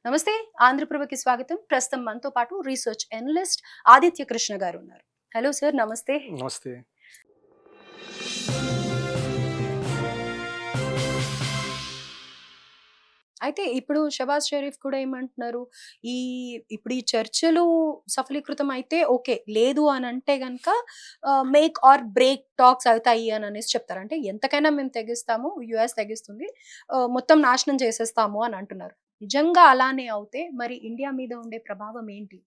నమస్తే. ఆంధ్రప్రభకి స్వాగతం. ప్రస్తుతం మనతో పాటు రీసెర్చ్ అనలిస్ట్ ఆదిత్య కృష్ణ గారు ఉన్నారు. హలో సార్, నమస్తే. నమస్తే. అయితే ఇప్పుడు షబాజ్ షరీఫ్ కూడా ఏమంటున్నారు, ఈ ఇప్పుడు ఈ చర్చలు సఫలీకృతం అయితే ఓకే. లేదు అని అంటే గనక మేక్ ఆర్ బ్రేక్ టాక్స్ అవుతాయి అని అనేసి చెప్తారు. అంటే ఎంతకైనా మేము తెగిస్తాము, యూఎస్ తెగిస్తుంది, మొత్తం నాశనం చేసేస్తాము అని అంటున్నారు. నిజంగా అలానే అవుతే మరి ఇండియా మీద ఉండే ప్రభావం ఏంటి?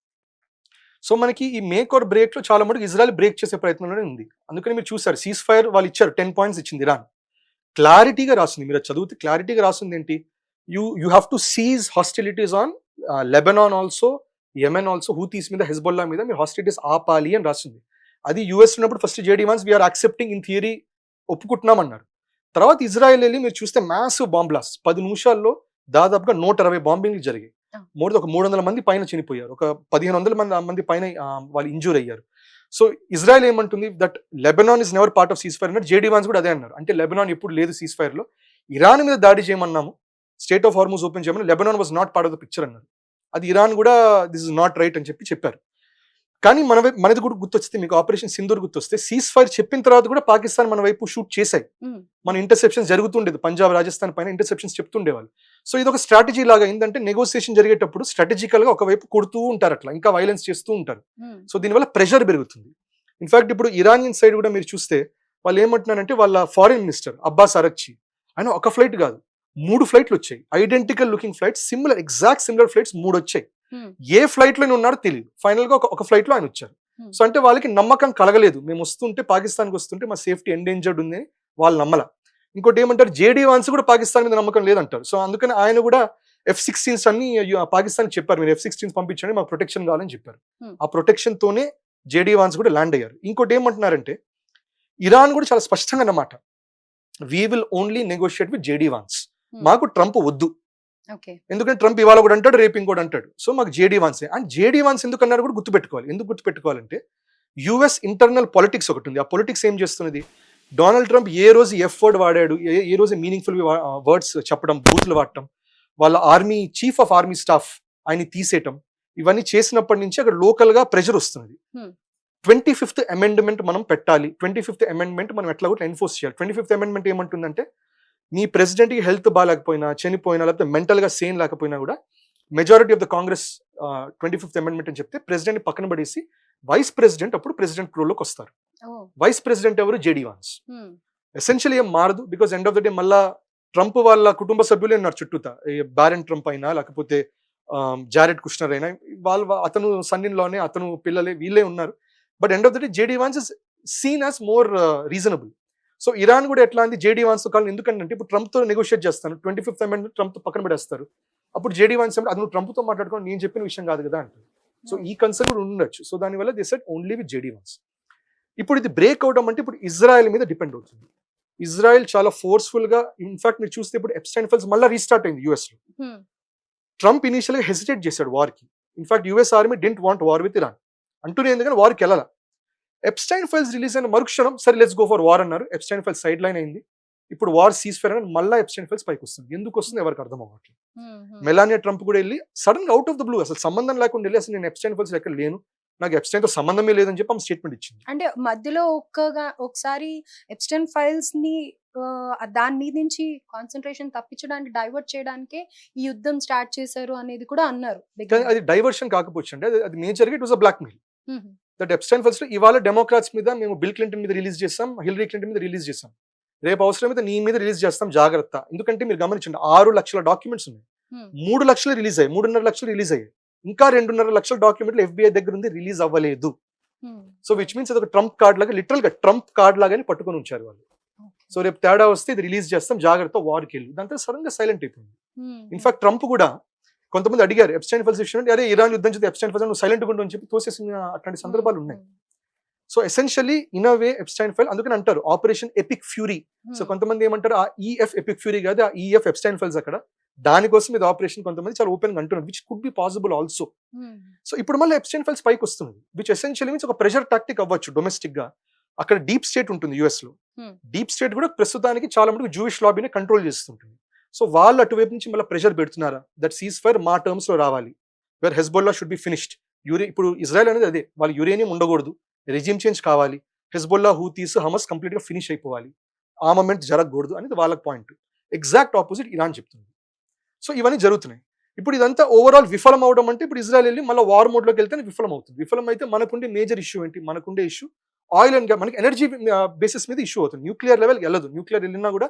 సో, మనకి ఈ మేక్ ఆర్ బ్రేక్‌లో చాలా మటుకు ఇజ్రాయెల్ బ్రేక్ చేసే ప్రయత్నంలోనే ఉంది. అందుకని మీరు చూసారు సీజ్ ఫైర్ వాళ్ళు ఇచ్చారు. 10 పాయింట్స్ ఇచ్చింది ఇరాన్. క్లారిటీగా రాసింది. మీరు అది చదివితే క్లారిటీగా రాసిందేంటి? You have to cease hostilities on Lebanon also, Yemen also, Houthis మీద, హెజ్బొల్లా మీద మీరు హాస్టిలిటీస్ ఆపాలి అని రాసింది. అది యూఎస్ ఉన్నప్పుడు first JD Vance we're accepting in theory ఒప్పుకుంటున్నామన్నారు. తర్వాత ఇజ్రాయెల్ వెళ్ళి మీరు చూస్తే మ్యాసివ్ బాంబ్ బ్లాస్ట్ 10 నిమిషాల్లో దాదాపుగా 120 బాంబింగ్లు జరిగాయి. ఒక 300 మంది పైన చనిపోయారు. ఒక 1500 మంది పైన వాళ్ళు ఇంజూర్ అయ్యారు. సో ఇజ్రాయెల్ ఏమంటుంది that Lebanon is never part of cease fire అన్నారు. జేడీ వాన్స్ కూడా అదే అన్నారు. అంటే లెబనాన్ ఎప్పుడు లేదు సీజ్ ఫైర్ లో. ఇరాన్ మీద దాడి చేయమన్నాము, స్టేట్ ఆఫ్ హార్మూజ్ ఓపెన్ చేయమని, Lebanon was not part of the picture అన్నారు. అది ఇరాన్ కూడా దిస్ ఇస్ నాట్ రైట్ అని చెప్పారు. కానీ మనది కూడా గుర్తొస్తే, మీకు ఆపరేషన్ సింధూర్ గుర్తొస్తే, సీజ్ ఫైర్ చెప్పిన తర్వాత కూడా పాకిస్తాన్ మన వైపు షూట్ చేశాయి. మన ఇంటర్సెప్షన్స్ జరుగుతుండేది. పంజాబ్, రాజస్థాన్ పైన ఇంటర్సెప్షన్స్ చెప్తుండేవాళ్ళు. సో ఇది ఒక స్ట్రాటజీ లాగా ఏంటంటే, నెగోసియేషన్ జరిగేటప్పుడు స్ట్రాటజికల్ గా ఒకవైపు కొడుతూ ఉంటారు, అట్లా ఇంకా వైలెన్స్ చేస్తూ ఉంటారు. సో దీనివల్ల ప్రెషర్ పెరుగుతుంది. ఇన్ఫాక్ట్ ఇప్పుడు ఇరానియన్ సైడ్ కూడా మీరు చూస్తే వాళ్ళు ఏమంటున్నారంటే, వాళ్ళ ఫారిన్ మినిస్టర్ అబ్బాస్ అరక్చి ఆయన ఒక ఫ్లైట్ కాదు 3 ఫ్లైట్లు వచ్చాయి. Identical looking flights, exact similar flights 3 వచ్చాయి. ఏ ఫ్లైట్ లో ఉన్నారో తెలియదు. ఫైనల్ గా ఒక ఫ్లైట్ లో ఆయన వచ్చారు. సో అంటే వాళ్ళకి నమ్మకం కలగలేదు. మేము వస్తుంటే, పాకిస్తాన్కి వస్తుంటే మా సేఫ్టీ ఎండేంజర్డ్ ఉంది అని వాళ్ళు నమ్మల. ఇంకోటి ఏమంటారు, జేడీ వాన్స్ కూడా పాకిస్తాన్ మీద నమ్మకం లేదంటారు. సో అందుకని ఆయన కూడా F-16s అన్ని పాకిస్తాన్ చెప్పారు, మీరు F-16s పంపించండి, మాకు ప్రొటెక్షన్ కావాలని చెప్పారు. ఆ ప్రొటెక్షన్ తోనే జేడీ వాన్స్ కూడా ల్యాండ్ అయ్యారు. ఇంకోటి ఏమంటున్నారంటే, ఇరాన్ కూడా చాలా స్పష్టంగా అన్నమాట, we will only negotiate with JD Vance. మాకు ట్రంప్ వద్దు. ఎందుకంటే ట్రంప్ ఇవాళ కూడా అంటాడు, రేపు ఇంకోటి అంటాడు. సో మాకు JD Vance. And JD Vance ఎందుకు అన్నారు కూడా గుర్తుపెట్టుకోవాలి. ఎందుకు గుర్తుపెట్టుకోవాలంటే, యుఎస్ ఇంటర్నల్ పాలిటిక్స్ ఒకటి ఉంది. ఆ పొలిటిక్స్ ఏం చేస్తున్నది, డొనాల్డ్ ట్రంప్ ఏ రోజు ఎఫ్ వర్డ్ వాడాడు, ఏ రోజు మీనింగ్ఫుల్ వర్డ్స్ చెప్పడం, బూతులు వాడటం, వాళ్ళ army chief of army staff ఆయన తీసేయటం, ఇవన్నీ చేసినప్పటి నుంచి అక్కడ లోకల్ గా ప్రెషర్ వస్తున్నది. 25th అమెండ్మెంట్ మనం పెట్టాలి. 25th అమెండ్మెంట్ మనం ఎట్లా కూడా ఎన్ఫోర్స్ చేయాలి. 25th అమెండ్మెంట్ ఏమంటుందంటే, నీ ప్రెసిడెంట్ కి హెల్త్ బాగాలేకపోయినా, చనిపోయినా, లేకపోతే మెంటల్ గా సేన్ లేకపోయినా కూడా majority of the Congress 25th amendment అని చెప్తే ప్రెసిడెంట్ పక్కన పడేసి వైస్ ప్రెసిడెంట్ అప్పుడు ప్రెసిడెంట్ రోల్లోకి వస్తారు. వైస్ ప్రెసిడెంట్ ఎవరు, జేడీ వాన్స్. ఎసెన్షియల్లీ ఏం మారదు. Because end of the day మళ్ళా ట్రంప్ వాళ్ళ కుటుంబ సభ్యులే ఉన్నారు చుట్టూతా. బారెన్ ట్రంప్ అయినా, లేకపోతే జారెడ్ కుష్నర్ అయినా, అతను సన్నిన్లోనే, అతను పిల్లలే, వీళ్ళే ఉన్నారు. But end of the day JD Vance is seen as more reasonable. So Iran కూడా ఎట్లా అంది, జేడీ వాన్స్ తో కాదు. ఎందుకంటే ఇప్పుడు ట్రంప్ తో నెగోషియేట్ చేస్తాను, 25th అమెండ్మెంట్ ట్రంప్ తో పక్కన పడేస్తారు. అప్పుడు జేడీ వాన్స్ అది నువ్వు ట్రంప్ తో మాట్లాడుకోండి, నేను చెప్పిన విషయం కాదు కదా అంటారు. సో ఈ కన్సర్న్ కూడా ఉండొచ్చు. సో దానివల్ల they said only with JD Vance. ఇప్పుడు ఇది బ్రేక్ అవడం అంటే ఇప్పుడు ఇజ్రాయెల్ మీద డిపెండ్ అవుతుంది. ఇజ్రాయెల్ చాలా ఫోర్స్ఫుల్ గా, ఇన్ఫాక్ట్ మీరు చూస్తే ఇప్పుడు ఎప్స్టైన్ ఫైల్స్ మళ్ళీ రీస్టార్ట్ అయింది యుఎస్ లో. ట్రంప్ ఇనిషియల్ గా హెసిటేట్ చేశాడు వార్ కి. In fact US army didn't want war with Iran అంటూనే, ఎందుకంటే వార్కి వెళ్ళాల. ఎప్స్టైన్ ఫైల్స్ రిలీజ్ అయిన మరుక్షణం సరే లెట్స్ గో ఫర్ వార్ అన్నారు. ఎప్స్టైన్ ఫైల్స్ సైడ్ లైన్ అయింది. ఇప్పుడు వార్ సీజ్ ఫైర్ అని మళ్ళీ ఎప్స్టైన్ ఫైల్స్ పైకి వస్తుంది. ఎందుకు వస్తుంది ఎవరికి అర్థం అవ్వట్లేదు. మెలానియా ట్రంప్ కూడా వెళ్ళి సడన్ గా అవుట్ ఆఫ్ ద బ్లూ, అసలు సంబంధం లేకుండా వెళ్ళి, అసలు నేను ఎప్స్టైన్ ఫైల్స్ ఎక్కడ లేను, నాకు ఎప్స్టైన్ తో సంబంధమే లేదని చెప్పి ఆమె స్టేట్మెంట్ ఇచ్చింది. అంటే మధ్యలో ఒకసారి ఎప్స్టైన్ ఫైల్స్ ని దాని మీద నుంచి కాన్సన్ట్రేషన్ తప్పించడానికి, డైవర్ట్ చేయడానికే ఈ యుద్ధం స్టార్ట్ చేశారు అనేది కూడా అన్నారు. అది డైవర్షన్ కాకపోవచ్చు అండి, అది మేజర్ గా it was a blackmail. That Epstein files లో ఇవాళ డెమోక్రాట్స్ మీద మేము బిల్ క్లింటన్ మీద రిలీజ్ చేస్తాం, హిల్లరీ క్లింటన్ మీద రిలీజ్ చేస్తాం, రేపు అవసరమైతే నీ మీద రిలీజ్ చేస్తాం, జాగ్రత్త. ఎందుకంటే మీరు గమనించండి, 6 లక్షల డాక్యుమెంట్స్ ఉన్నాయి. 3 లక్షలు రిలీజ్ అయ్యాయి, 3.5 లక్షలు రిలీజ్ అయ్యాయి. ఇంకా 2.5 లక్షల డాక్యుమెంట్లు FBI దగ్గర ఉంది, రిలీజ్ అవ్వలేదు. సో విచ్ మీన్స్ అది ఒక ట్రంప్ కార్డ్ లాగా, లిటరల్ గా ట్రంప్ కార్డ్ లాగానే పట్టుకొని ఉంచారు వాళ్ళు. సో రేపు తేడా వస్తే ఇది రిలీజ్ చేస్తాం, జాగ్రత్త, వార్కి వెళ్ళి. దాంతో సడన్ గా సైలెంట్ అయిపోయింది. ఇన్ఫాక్ట్ ట్రంప్ కూడా, కొంతమంది అడిగారు ఎప్స్టైన్ ఫైల్స్ ఇష్యూ, అరే ఇరాన్ యుద్ధం చేస్తే ఎప్స్టైన్ ఫైల్స్ నువ్వు సైలెంట్ గా ఉండని చెప్పి తోసేసిన అట్లాంటి సందర్భాలు ఉన్నాయి. So essentially in a way Epstein file, అందుకని అంటారు ఆపరేషన్ ఎపిక్ ఫ్యూరీ. సో కొంతమంది ఏమంటారు, ఆ ఈఎఫ్ ఎపిక్ ఫ్యూరీ కాదు, ఆ ఈఎఫ్ ఎప్స్టైన్ ఫైల్స్ అక్కడ, దానికోసం ఇది ఆపరేషన్ కొంతమంది చాలా ఓపెన్ గా అంటున్నారు, which could be possible also. So ఇప్పుడు మళ్ళీ ఎప్స్టైన్ ఫైల్స్ పైకి వస్తుంది, విచ్ ఎసెన్షియల్లీ మీన్స్ ఒక ప్రెషర్ టాక్టిక్ అవ్వచ్చు డొమెస్టిక్ గా. అక్కడ డీప్ స్టేట్ ఉంటుంది యుఎస్ లో. డీప్ స్టేట్ కూడా ప్రస్తుతానికి చాలా మటుకు జూయిష్ లాబీని కంట్రోల్ చేస్తుంటుంది. సో వాళ్ళు అటువైపు నుంచి మళ్ళీ ప్రెషర్ పెడుతున్నారా దట్ సీజ్ ఫైర్ మా టర్మ్స్ లో రావాలి, where Hezbollah should be finished. ఇప్పుడు ఇజ్రాయెల్ అనేది అదే, వాళ్ళు యురేనియం ఉండకూడదు, రెజిమ్ చేంజ్ కావాలి, హెజ్బొల్లా, హూతీస్, హమస్ కంప్లీట్ గా ఫినిష్ అయిపోవాలి, ఆర్మమెంట్ జరగకూడదు అనేది వాళ్ళ పాయింట్. ఎగ్జాక్ట్ ఆపోజిట్ ఇరాన్ చెప్తుంది. సో ఇవన్నీ జరుగుతున్నాయి. ఇప్పుడు ఇదంతా ఓవరాల్ విఫలం అవడం అంటే ఇప్పుడు ఇజ్రాయెల్ వెళ్ళి మళ్ళీ వార్ మోడ్ లోకి వెళ్తే విఫలం అవుతుంది. విఫలం అయితే మనకుండే మేజర్ ఇష్యూ ఏంటి? మనకుండే ఇష్యూ ఆయిల్ అండ్ గ్యాస్, మనకి ఎనర్జీ బేసిస్ మీద ఇష్యూ అవుతుంది. న్యూక్లియర్ లెవెల్ వెళ్ళదు. న్యూక్లియర్ వెళ్ళినా కూడా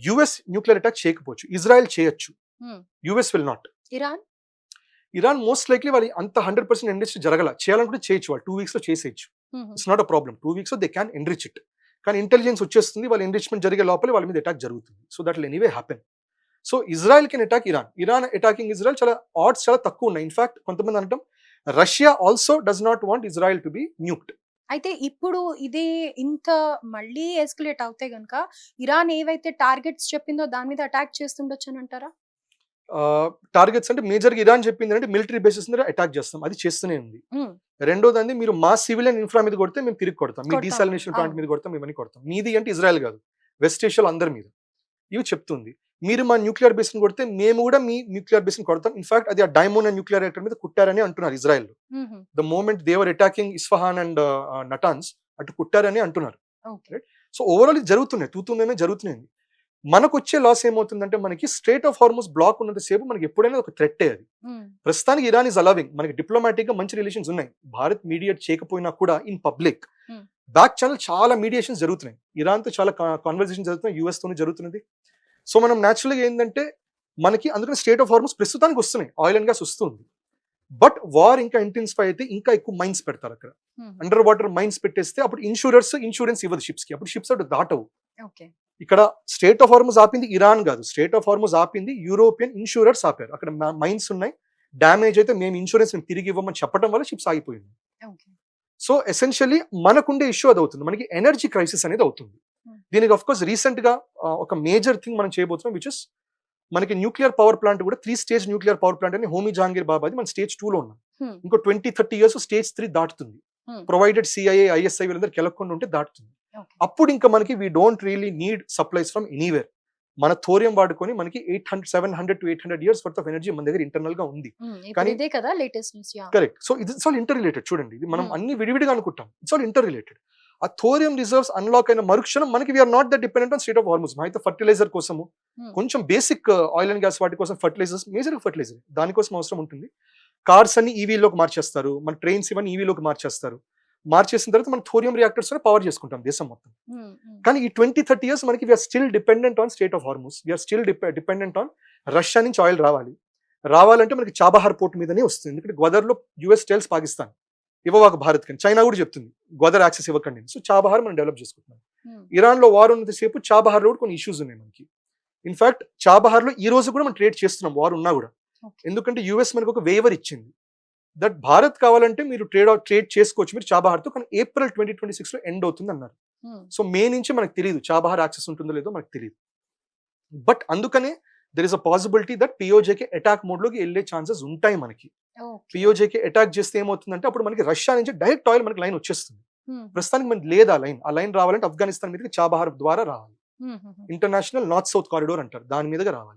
యుఎస్ న్యూక్లియర్ అటాక్ చేయకపోవచ్చు, ఇజ్రాయెల్ చేయొచ్చు, US will not. Iran most likely వాళ్ళు అంత 100% ఎండ్రిచ్ జరగల, చేయాలనుకుంటే చేయొచ్చు, వాళ్ళు 2 weeks లో చేసేయచ్చు. It's not a problem. 2 weeks లో దే క్యాన్ ఎండ్రిచ్ ఇట్. కానీ ఇంటెలిజెన్స్ వచ్చేస్తుంది, వాళ్ళ ఎంరిచ్మెంట్ జరిగే లోపలే వాళ్ళ మీద అటాక్ జరుగుతుంది. So that will anyway happen. So Israel can attack Iran, Iran attacking Israel చాలా ఆడ్స్ చాలా తక్కువ ఉన్నాయి. ఇన్ఫాక్ట్ కొంతమంది అనటం Russia also does not want Israel to be nuked. అయితే ఇప్పుడు ఇదే ఇంత మళ్ళీ ఎస్కలేట్ అవుతే గనుక ఇరాన్ ఏవైతే టార్గెట్స్ చెప్పిందో దాని మీద అటాక్ చేస్తుండొచ్చు అని అంటారా? టార్గెట్స్ అంటే మేజర్గా ఇరాన్ చెప్పింది అంటే మిలిటరీ బేసిస్ మీద అటాక్ చేస్తాం, అది చేస్తూనే ఉంది. రెండోది అండి, మీరు మా సివిలియన్ ఇన్ఫ్రా మీద కొడితే మేము తిరిగి కొడతాం, మీ డీసాలినేషన్ ప్లాంట్ మీద కొడతాం, ఇవన్నీ కొడతాం. మీది అంటే ఇజ్రాయెల్ కాదు, వెస్ట్ ఏషియాలో అందరి మీద ఇవి చెప్తుంది. మీరు మా న్యూక్లియర్ బేస్ని కొడితే మేము కూడా మీ న్యూక్లియర్ బేస్ని కొడతాం. ఇన్ఫాక్ట్ అది ఆ డైమోన్ న్యూక్లియర్ రియాక్టర్ మీద కుట్టారని అంటున్నారు Israel. The moment they were attacking Isfahan and Natanz అటు కుట్టారని అంటున్నారు. సో ఓవరాల్ ఇది జరుగుతున్నాయి, తూతూనే జరుగుతున్నాయి. మనకు వచ్చే లాస్ ఏమవుతుందంటే మనకి స్ట్రేట్ ఆఫ్ హార్మోస్ బ్లాక్ ఉన్నంత సేపు మనకి ఎప్పుడైనా ఒక థ్రెట్టే అది. ప్రస్తుతానికి ఇరాన్ ఇస్ అలవింగ్, మనకి డిప్లొమాటిక్ గా మంచి రిలేషన్స్ ఉన్నాయి. భారత్ మీడియేట్ చేయకపోయినా కూడా ఇన్ పబ్లిక్ బ్యాక్ ఛానల్ చాలా మీడియేషన్స్ జరుగుతున్నాయి. ఇరాన్ తో చాలా కాన్వర్సేషన్ జరుగుతున్నాయి, యుఎస్ తోనే జరుగుతున్నది. సో మనం న్యాచురల్గా ఏంటంటే మనకి అందుకని స్టేట్ ఆఫ్ హార్మోస్ ప్రస్తుతానికి వస్తున్నాయి, ఆయిల్ అండ్ గ్యాస్ వస్తుంది. బట్ వార్ ఇంకా ఇంటెన్సిఫై అయితే ఇంకా ఎక్కువ మైన్స్ పెడతారు అక్కడ. అండర్ వాటర్ మైన్స్ పెట్టేస్తే అప్పుడు ఇన్సూరెన్స్ ఇవ్వదు షిప్స్ కి, అప్పుడు షిప్స్ అటు దాటవు. ఇక్కడ స్టేట్ ఆఫ్ హార్మోస్ ఆపింది ఇరాన్ కాదు, స్టేట్ ఆఫ్ హార్మోస్ ఆపింది యూరోపియన్ ఇన్సూరర్స్ ఆపారు. అక్కడ మైన్స్ ఉన్నాయి, డ్యామేజ్ అయితే మేము ఇన్సూరెన్స్ తిరిగి ఇవ్వమని చెప్పడం వల్ల షిప్స్ ఆగిపోయింది. సో ఎసెన్షియల్లీ మనకుండే ఇష్యూ అది అవుతుంది, మనకి ఎనర్జీ క్రైసిస్ అనేది అవుతుంది. దీనికి ఆఫ్ కోర్స్ రీసెంట్ గా ఒక మేజర్ థింగ్ మనం చేయబోతున్నాం, విచ్ ఇస్ మనకి న్యూక్లియర్ పవర్ ప్లాంట్ కూడా 3 స్టేజ్ న్యూక్లియర్ పవర్ ప్లాంట్ అని హోమీ జహాంగీర్ బాబాది మన స్టేజ్ 2 లో ఉన్నాం. ఇంకో 20-30 years స్టేజ్ 3 దాటుతుంది, ప్రొవైడెడ్ సిఐఏ ఐఎస్ఐ వీళ్ళందరూ కెలక్కుండా ఉంటే దాటుతుంది. అప్పుడు ఇంకా మనకి we don't really need supplies from anywhere. మన థోరియం వాడుకొని మనకి 700 to 800 years worth of energy మన దగ్గర ఇంటర్నల్ గా ఉంది. కానీ ఇదే కదా latest news. Correct. So it's all interrelated. చూడండి, ఇది మనం అన్ని విడివిడిగా అనుకుంటాం, ఇట్స్ ఆల్ ఇంటర్ రిలేటెడ్. ఆ థోరియం రిజర్వ్స్ అన్లాక్ అయిన మరుక్షణం మనకి we're not that dependent on state of హార్మోస్. అయితే ఫర్టిలైజర్ కోసము కొంచెం బేసిక్ ఆయిల్ అండ్ గ్యాస్ వాటి కోసం ఫర్టిలైజర్స్, మేజర్ ఫర్టిలైజర్ దానికోసం అవసరం ఉంటుంది. కార్స్ అన్ని ఈవీలోకి మార్చేస్తారు, మన ట్రైన్స్ ఇవన్నీ ఈవీలోకి మార్చేస్తారు. మార్చేసిన తర్వాత మనం థోరియం రియాక్టర్స్ పవర్ చేసుకుంటాం దేశం మొత్తం. కానీ ఈ 20-30 years మనకి we are still dependent on state of Hormuz, we are still dependent on Russia నుంచి ఆయిల్ రావాలంటే మనకి చాబహార్ పోర్ట్ మీదనే వస్తుంది. ఎందుకంటే గ్వదర్లో యుఎస్ టెల్స్ పాకిస్తాన్ ఇవ్వవాక భారత్ కానీ, చైనా కూడా చెప్తుంది గ్వదర్ యాక్సెస్ ఇవ్వకండి. సో చాబహార్ మనం డెవలప్ చేసుకుంటున్నాం. ఇరాన్ లో వార్ ఉన్నంతసేపు చాబహార్ లో కూడా కొన్ని ఇష్యూస్ ఉన్నాయి మనకి. ఇన్ఫాక్ట్ చాబహార్ లో ఈ రోజు కూడా మనం ట్రేడ్ చేస్తున్నాం వార్ ఉన్నా కూడా, ఎందుకంటే యుఎస్ మనకు ఒక వేవర్ ఇచ్చింది దట్ భారత్ కావాలంటే మీరు ట్రేడ్ చేసుకోవచ్చు మీరు చాబహార్ తో, కానీ April 2026 లో ఎండ్ అవుతుంది అన్నారు. సో మే నుంచి మనకు తెలియదు చాబహార్ యాక్సెస్ ఉంటుందో లేదో మనకు తెలియదు. బట్ అందుకనే there is a possibility that పిఓజేకి అటాక్ మోడ్ లోకి వెళ్ళే ఛాన్సెస్ ఉంటాయి మనకి. పిఓజేకి అటాక్ చేస్తే ఏమవుతుందంటే అప్పుడు మనకి రష్యా నుంచి డైరెక్ట్ ఆయిల్ మనకి లైన్ వచ్చేస్తుంది. ప్రస్తుతానికి మనకి లేదు ఆ లైన్ రావాలంటే ఆఫ్ఘనిస్తాన్ మీదకి చాబహార్ ద్వారా రావాలి. ఇంటర్నేషనల్ నార్త్ సౌత్ కారిడోర్ అంటారు, దాని మీదగా రావాలి.